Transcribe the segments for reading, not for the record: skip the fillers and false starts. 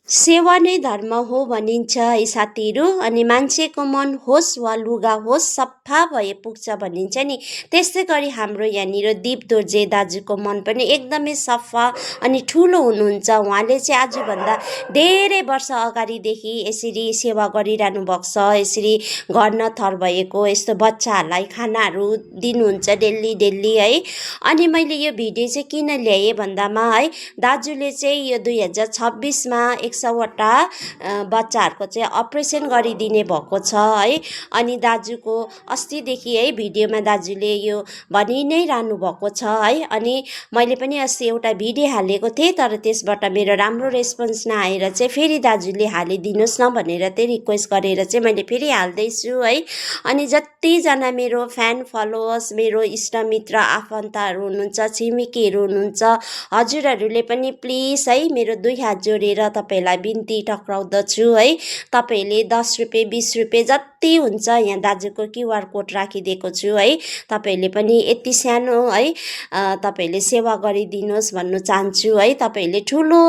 सेवा नै धर्म हो भनिन्छ है साथीहरू। अनि मान्छेको मन होस् वा लुगा होस् सफा भए पुग्छ भनिन्छ नि। त्यस्तै गरी हाम्रो यहाँनिर दिप दोर्जे दाजुको मन पनि एकदमै सफा अनि ठुलो हुनुहुन्छ। उहाँले चाहिँ आजभन्दा धेरै वर्ष अगाडिदेखि यसरी सेवा गरिरहनु भएको छ। यसरी घर नथर भएको यस्तो बच्चाहरूलाई खानाहरू दिनुहुन्छ डेली डेली है। अनि मैले यो भिडियो चाहिँ किन ल्याएँ भन्दामा है, दाजुले चाहिँ यो 2026मा 100वटा बच्चाहरूको चाहिँ अपरेसन गरिदिने भएको छ है। अनि दाजुको अस्तिदेखि है भिडियोमा दाजुले यो भनि नै रहनु भएको छ है। अनि मैले पनि अस्ति एउटा भिडियो हालेको थिएँ, तर त्यसबाट मेरो राम्रो रेस्पोन्स नआएर चाहिँ फेरि दाजुले हालिदिनुहोस् न भनेर चाहिँ रिक्वेस्ट गरेर चाहिँ मैले फेरि हाल्दैछु है। अनि जतिजना मेरो फ्यान फलोवर्स, मेरो इष्टमित्र आफन्तहरू हुनुहुन्छ, छिमेकीहरू हुनुहुन्छ, हजुरहरूले पनि प्लिज है मेरो 2 हात जोडेर तपाईँलाई बिन्ती टक्राउँदछु है। तपाईँहरूले 10 रुपियाँ 20 रुपियाँ जति हुन्छ यहाँ दाजुको क्युआर कोड राखिदिएको छु है। तपाईँहरूले पनि यति सानो है तपाईँहरूले सेवा गरिदिनुहोस् भन्नु चाहन्छु है। तपाईँहरूले ठुलो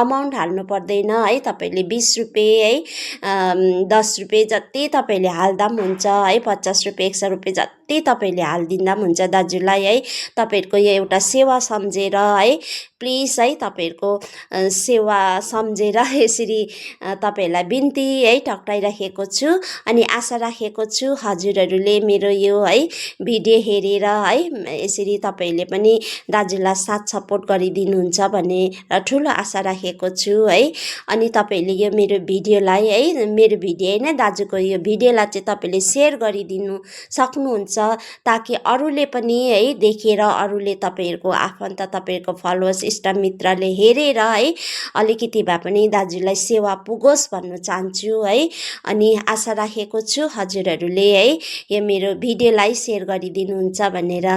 अमाउन्ट हाल्नु पर्दैन है। तपाईँहरूले 20 रुपियाँ है 10 रुपियाँ जति तपाईँहरूले हाल्दा पनि हुन्छ है। 50 रुपियाँ 100 रुपियाँ जति तपाईँहरूले हालिदिँदा पनि हुन्छ दाजुलाई है। तपाईँहरूको यो एउटा सेवा सम्झेर है, प्लिज है तपाईँहरूको सेवा सम्झेर यसरी तपाईँहरूलाई बिन्ती है टक्राइराखेको छु। अनि आशा राखेको छु हजुरहरूले मेरो यो है भिडियो हेरेर है यसरी तपाईँहरूले पनि दाजुलाई साथ सपोर्ट गरिदिनुहुन्छ भन्ने ठुलो आशा राखेको छु है। अनि तपाईँहरूले यो मेरो भिडियोलाई है, मेरो भिडियो होइन दाजुको यो भिडियोलाई चाहिँ तपाईँले सेयर गरिदिनु सक्नुहुन्छ, ताकि अरूले पनि है देखेर अरूले तपाईँहरूको आफन्त तपाईँहरूको फलोवर्स इष्टमित्रले हेरेर है अलिकति भए पनि दाजुलाई सेवा पुगोस् भन्नु चाहन्छु है। अनि आशा राखेको छु हजुरहरूले है यो मेरो भिडियोलाई सेयर गरिदिनुहुन्छ भनेर।